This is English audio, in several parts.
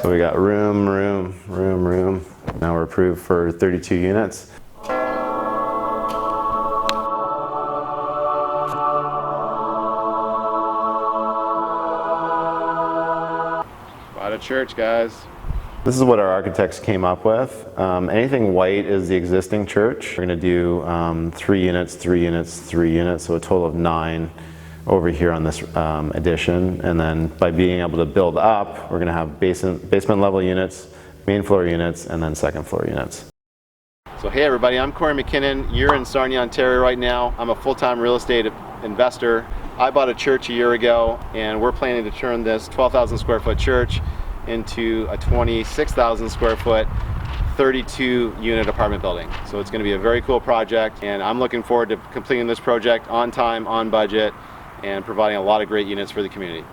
So we got room. Now we're approved for 32 units. Bought a church, guys. This is what our architects came up with. Anything white is the existing church. We're going to do 3 units, 3 units, 3 units, so a total of 9 over here on this addition. And then by being able to build up, we're going to have basement level units, main floor units, and then second floor units. So hey everybody, I'm Kory MacKinnon. You're in Sarnia, Ontario right now. I'm a full-time real estate investor. I bought a church a year ago, and we're planning to turn this 12,000 square foot church into a 26,000 square foot 32 unit apartment building. So it's going to be a very cool project, and I'm looking forward to completing this project on time, on budget, and providing a lot of great units for the community.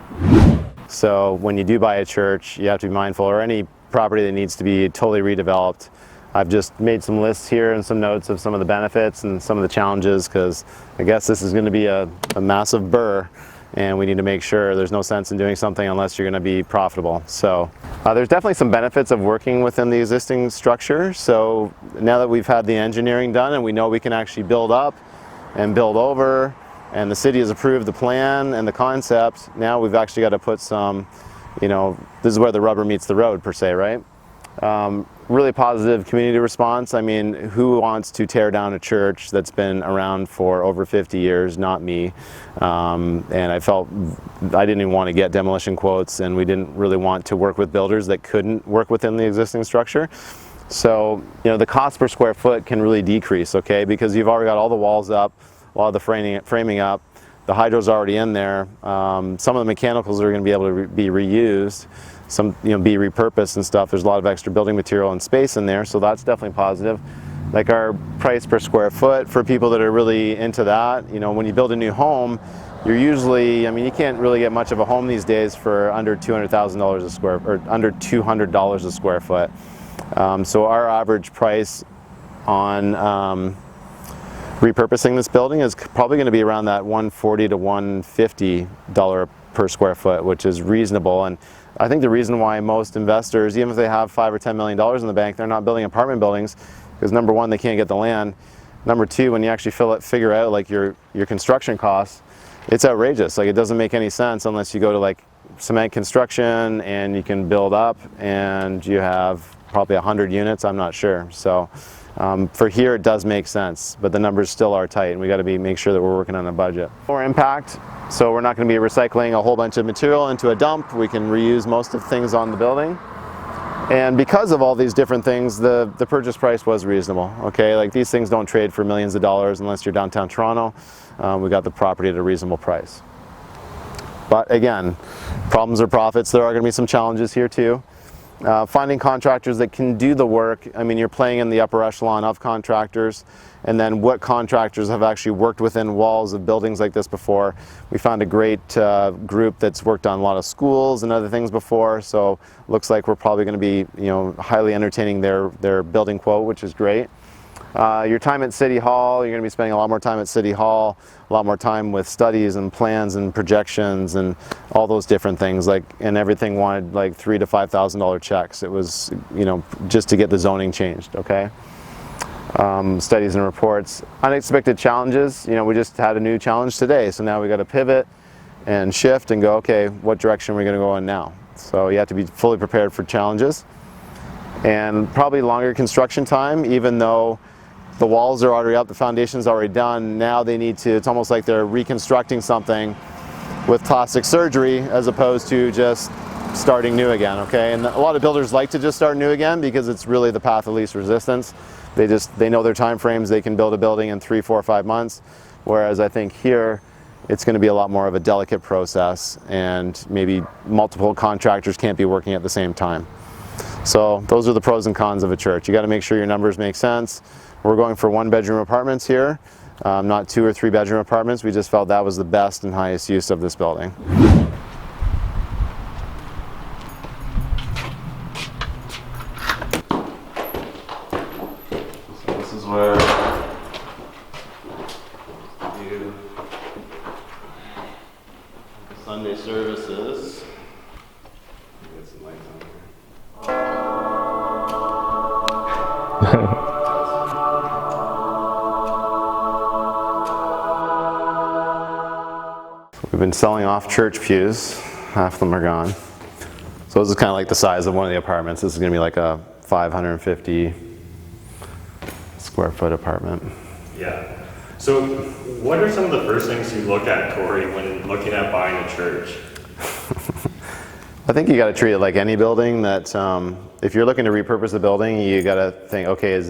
So when you do buy a church, you have to be mindful, or any property that needs to be totally redeveloped. I've just made some lists here and some notes of some of the benefits and some of the challenges, because I guess this is going to be a massive BRRRR, and we need to make sure there's no sense in doing something unless you're going to be profitable. So there's definitely some benefits of working within the existing structure. So now that we've had the engineering done and we know we can actually build up and build over, and the city has approved the plan and the concept, now we've actually got to put some, this is where the rubber meets the road per se, right? Really positive community response. I mean, who wants to tear down a church that's been around for over 50 years? Not me. And I felt I didn't even want to get demolition quotes, and we didn't really want to work with builders that couldn't work within the existing structure. So, the cost per square foot can really decrease, okay? Because you've already got all the walls up, a lot of the framing up, the hydro's already in there. Some of the mechanicals are going to be able to be reused. Some be repurposed and stuff. There's a lot of extra building material and space in there, so that's definitely positive. Like our price per square foot for people that are really into that, when you build a new home, you're usually, you can't really get much of a home these days for under $200,000 a square, or under $200 a square foot. So our average price on repurposing this building is probably going to be around that $140 to $150 per square foot, which is reasonable. And I think the reason why most investors, even if they have $5 or $10 million in the bank, they're not building apartment buildings because, number one, they can't get the land. Number two, when you actually figure out like your construction costs, it's outrageous. Like, it doesn't make any sense unless you go to like cement construction and you can build up and you have probably 100 units. I'm not sure. So for here, it does make sense, but the numbers still are tight, and we got to make sure that we're working on a budget. More impact. So we're not going to be recycling a whole bunch of material into a dump. We can reuse most of things on the building. And because of all these different things, the purchase price was reasonable. Okay, like these things don't trade for millions of dollars unless you're downtown Toronto. We got the property at a reasonable price. But again, problems are profits. There are going to be some challenges here too. Finding contractors that can do the work. You're playing in the upper echelon of contractors, and then what contractors have actually worked within walls of buildings like this before. We found a great group that's worked on a lot of schools and other things before, so looks like we're probably going to be highly entertaining their building quote, which is great. Your time at City Hall, you're going to be spending a lot more time at City Hall, a lot more time with studies and plans and projections and all those different things. And everything wanted like $3,000 to $5,000 checks. It was, just to get the zoning changed, okay? Studies and reports. Unexpected challenges, we just had a new challenge today, so now we got to pivot and shift and go, okay, what direction are we going to go in now? So you have to be fully prepared for challenges. And probably longer construction time, even though the walls are already up, the foundation's already done. Now they need to, it's almost like they're reconstructing something with plastic surgery as opposed to just starting new again, okay? And a lot of builders like to just start new again because it's really the path of least resistance. They know their time frames. They can build a building in 3, 4, 5 months. Whereas I think here, it's going to be a lot more of a delicate process, and maybe multiple contractors can't be working at the same time. So those are the pros and cons of a church. You got to make sure your numbers make sense. We're going for 1-bedroom apartments here, not 2 or 3-bedroom apartments. We just felt that was the best and highest use of this building. So this is where you do Sunday services. Get some lights on here. We've been selling off church pews. Half of them are gone. So this is kind of like the size of one of the apartments. This is going to be like a 550 square foot apartment. Yeah. So what are some of the first things you look at, Kory, when looking at buying a church? I think you got to treat it like any building that if you're looking to repurpose the building, you got to think, okay,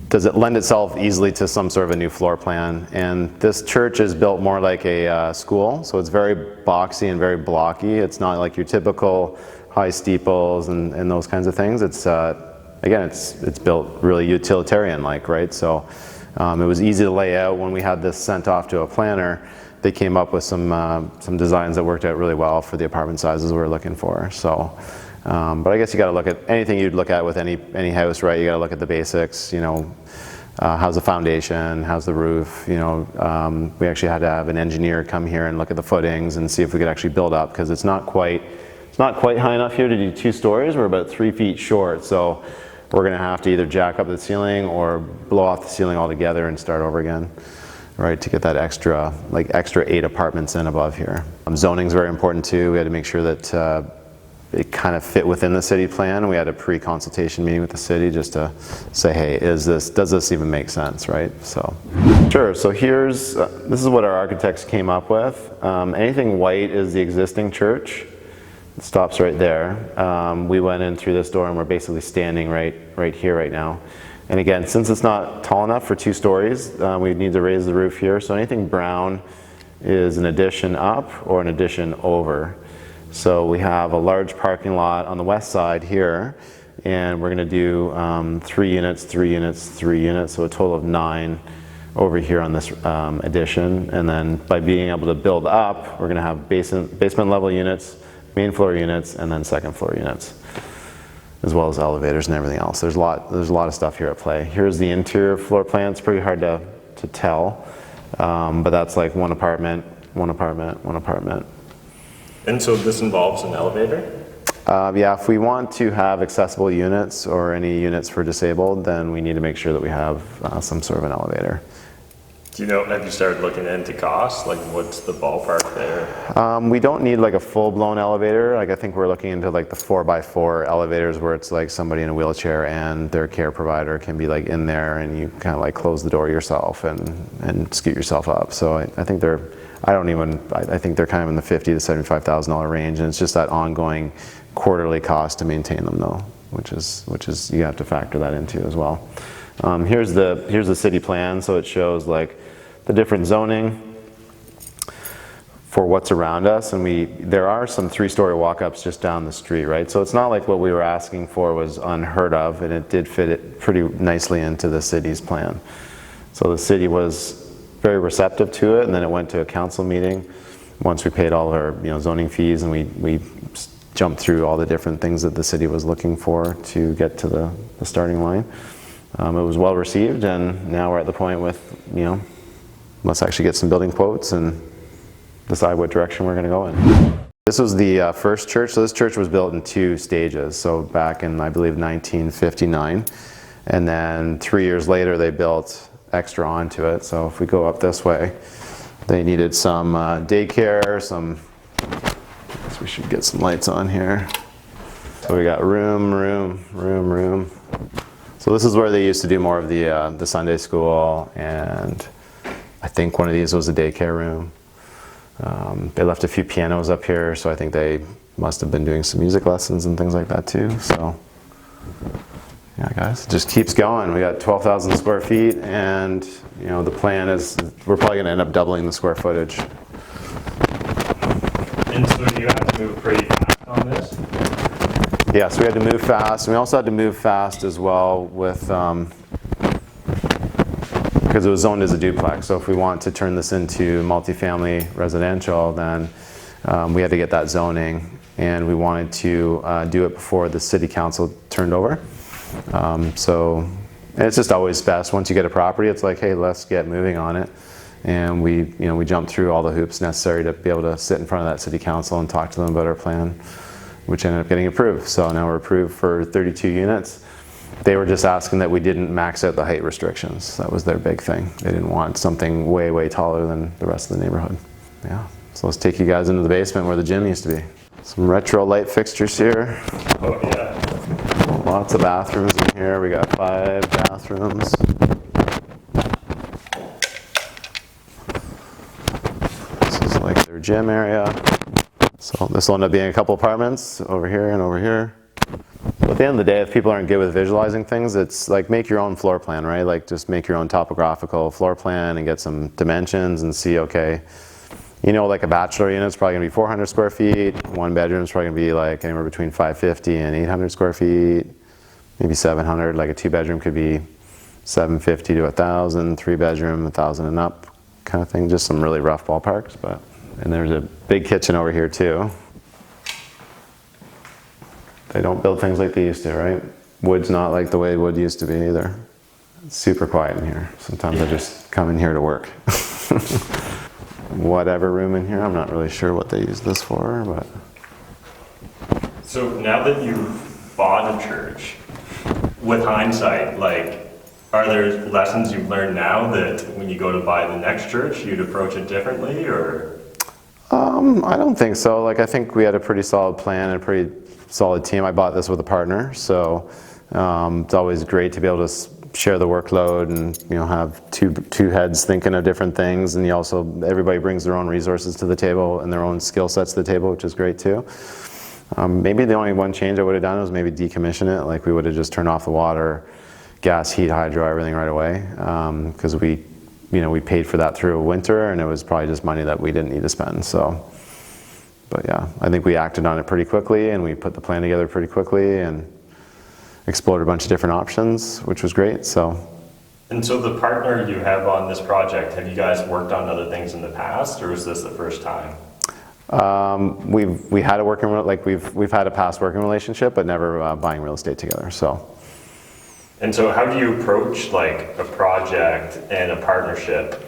does it lend itself easily to some sort of a new floor plan? And this church is built more like a school, so it's very boxy and very blocky. It's not like your typical high steeples and those kinds of things. It's again, it's built really utilitarian-like, right? So it was easy to lay out. When we had this sent off to a planner, they came up with some designs that worked out really well for the apartment sizes we were looking for. So, but I guess you got to look at anything you'd look at with any house, right? You got to look at the basics. You know, how's the foundation? How's the roof? You know, we actually had to have an engineer come here and look at the footings and see if we could actually build up, because it's not quite high enough here to do 2 stories. We're about 3 feet short, so we're going to have to either jack up the ceiling or blow off the ceiling altogether and start over again, right, to get that extra 8 apartments in above here. Zoning's very important too. We had to make sure that it kind of fit within the city plan. We had a pre-consultation meeting with the city just to say, hey, does this even make sense, right? So, sure. So this is what our architects came up with. Anything white is the existing church. It stops right there. We went in through this door and we're basically standing right here right now. And again, since it's not tall enough for 2 stories, we need to raise the roof here. So anything brown is an addition up or an addition over. So we have a large parking lot on the west side here, and we're going to do 3 units, 3 units, 3 units, so a total of 9 over here on this addition. And then by being able to build up, we're going to have basement level units, main floor units, and then second floor units, as well as elevators and everything else. There's a lot of stuff here at play. Here's the interior floor plan. It's pretty hard to tell, but that's like one apartment, one apartment, one apartment. And so this involves an elevator? Yeah, if we want to have accessible units or any units for disabled, then we need to make sure that we have some sort of an elevator. Do you know, have you started looking into costs? Like, what's the ballpark there? We don't need like a full-blown elevator. Like, I think we're looking into like the 4x4 elevators where it's like somebody in a wheelchair and their care provider can be like in there and you kind of like close the door yourself and scoot yourself up. So I think I think they're kind of in the $50,000 to $75,000 range, and it's just that ongoing quarterly cost to maintain them though, which is you have to factor that into as well. Here's the city plan, so it shows like the different zoning for what's around us, and there are some 3-story walk-ups just down the street, right? So it's not like what we were asking for was unheard of, and it did fit it pretty nicely into the city's plan. So the city was very receptive to it, and then it went to a council meeting once we paid all our zoning fees, and we jumped through all the different things that the city was looking for to get to the starting line. It was well received, and now we're at the point with, let's actually get some building quotes and decide what direction we're going to go in. This was the first church. So this church was built in 2 stages. So back in, I believe, 1959, and then 3 years later they built extra onto it. So if we go up this way, they needed some daycare, I guess we should get some lights on here. So we got room. So this is where they used to do more of the Sunday school, and I think one of these was a daycare room. They left a few pianos up here, so I think they must have been doing some music lessons and things like that too. So yeah, guys, it just keeps going. We got 12,000 square feet, and the plan is we're probably going to end up doubling the square footage. And so you have to move pretty fast on this? Yeah, so we had to move fast. And we also had to move fast as well with, because it was zoned as a duplex. So if we want to turn this into multifamily residential, then we had to get that zoning, and we wanted to do it before the city council turned over. So it's just always best once you get a property, it's like, hey, let's get moving on it. And we jumped through all the hoops necessary to be able to sit in front of that city council and talk to them about our plan, which ended up getting approved. So now we're approved for 32 units. They were just asking that we didn't max out the height restrictions. That was their big thing. They didn't want something way, way taller than the rest of the neighborhood. Yeah, so let's take you guys into the basement where the gym used to be. Some retro light fixtures here. Oh yeah. Lots of bathrooms in here. We got 5 bathrooms. This is like their gym area. So this will end up being a couple apartments over here and over here. But at the end of the day, if people aren't good with visualizing things, it's like make your own floor plan, right? Like just make your own topographical floor plan and get some dimensions and see, okay, you know, like a bachelor unit is probably gonna be 400 square feet. 1 bedroom is probably gonna be like anywhere between 550 and 800 square feet, maybe 700. Like a 2-bedroom could be 750 to 1,000, 3-bedroom, 1,000 and up kind of thing. Just some really rough ballparks, but. And there's a big kitchen over here too. They don't build things like they used to, right? Wood's not like the way wood used to be either. It's super quiet in here. Sometimes I just come in here to work. Whatever room in here, I'm not really sure what they use this for, but. So now that you've bought a church, with hindsight, like, are there lessons you've learned now that when you go to buy the next church, you'd approach it differently, or? I don't think so. Like, I think we had a pretty solid plan and a pretty solid team. I bought this with a partner, so it's always great to be able to share the workload and, you know, have two heads thinking of different things, and you also, everybody brings their own resources to the table and their own skill sets to the table, which is great too. Maybe the only one change I would have done was maybe decommission it. Like, we would have just turned off the water, gas, heat, hydro, everything right away, because we paid for that through a winter, and it was probably just money that we didn't need to spend. So, but yeah, I think we acted on it pretty quickly, and we put the plan together pretty quickly and explored a bunch of different options, which was great. So. And so the partner you have on this project, have you guys worked on other things in the past, or was this the first time? We had a working, like we've had a past working relationship, but never buying real estate together. So. And so how do you approach like a project and a partnership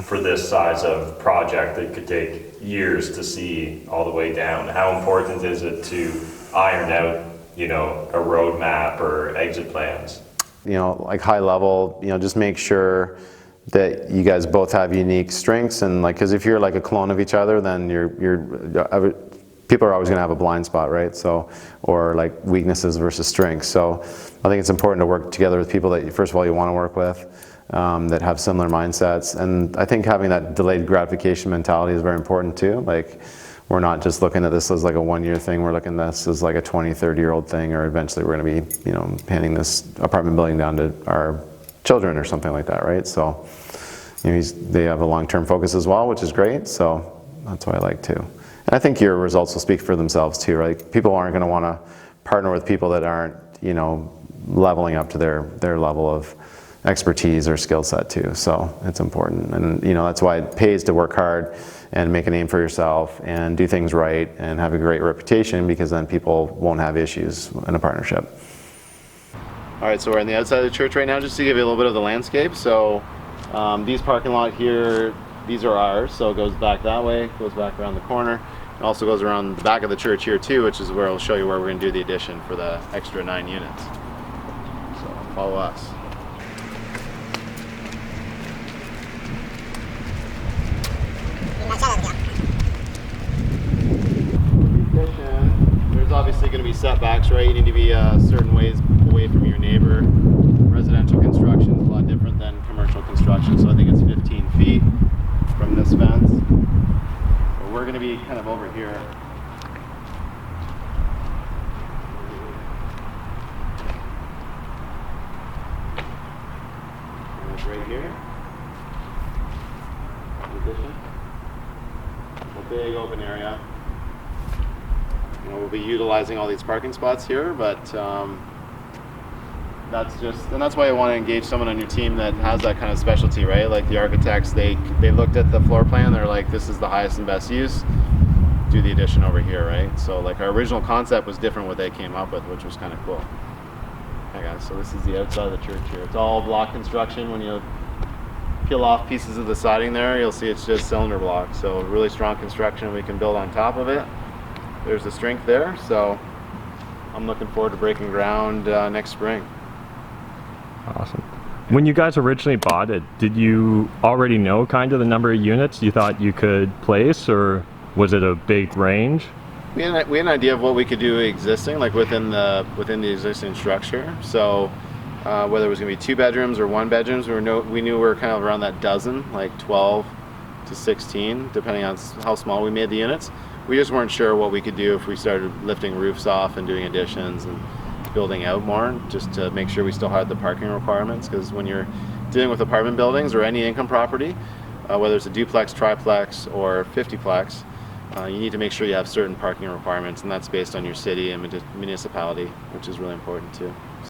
for this size of project that could take years to see all the way down? How important is it to iron out, you know, a roadmap or exit plans? You know, like high level, you know, just make sure that you guys both have unique strengths, and like, because if you're like a clone of each other, then people are always going to have a blind spot, right? So, or like weaknesses versus strengths. So I think it's important to work together with people that, first of all, you want to work with, that have similar mindsets. And I think having that delayed gratification mentality is very important too. Like, we're not just looking at this as like a 1-year thing, we're looking at this as like a 20, 30-year-old thing, or eventually we're going to be, you know, handing this apartment building down to our children or something like that, right? So, you know, they have a long-term focus as well, which is great. So that's what I like too. And I think your results will speak for themselves too, right? People aren't going to want to partner with people that aren't, you know, leveling up to their level of expertise or skill set too. So it's important, and you know, that's why it pays to work hard and make a name for yourself and do things right and have a great reputation, because then people won't have issues in a partnership. All right, so we're on the outside of the church right now, just to give you a little bit of the landscape. So these parking lot here, these are ours, so it goes back that way, goes back around the corner. It also goes around the back of the church here too, which is where I'll show you where we're going to do the addition for the extra 9 units. So follow us. There's obviously going to be setbacks, right? You need to be certain ways away from your neighbor. Residential construction is a lot different than commercial construction, so I think it's 15 feet from this fence. But we're going to be kind of over here. And it's right here. Addition. A big open area. You know, we'll be utilizing all these parking spots here, but that's why I want to engage someone on your team that has that kind of specialty, right? Like the architects, they looked at the floor plan, they're like, this is the highest and best use, do the addition over here, right? So like our original concept was different what they came up with, which was kind of cool. Okay guys, so this is the outside of the church here. It's all block construction. When you peel off pieces of the siding there, you'll see it's just cylinder block. So really strong construction, we can build on top of it. There's the strength there, so I'm looking forward to breaking ground next spring. Awesome. When you guys originally bought it, did you already know kind of the number of units you thought you could place, or was it a big range? We had an idea of what we could do existing, like within the existing structure. So whether it was going to be 2 bedrooms or 1 bedrooms, we knew we were kind of around that dozen, like 12 to 16, depending on how small we made the units. We just weren't sure what we could do if we started lifting roofs off and doing additions and building out more, just to make sure we still had the parking requirements. Because when you're dealing with apartment buildings or any income property, whether it's a duplex, triplex, or 50plex, you need to make sure you have certain parking requirements, and that's based on your city and municipality, which is really important too.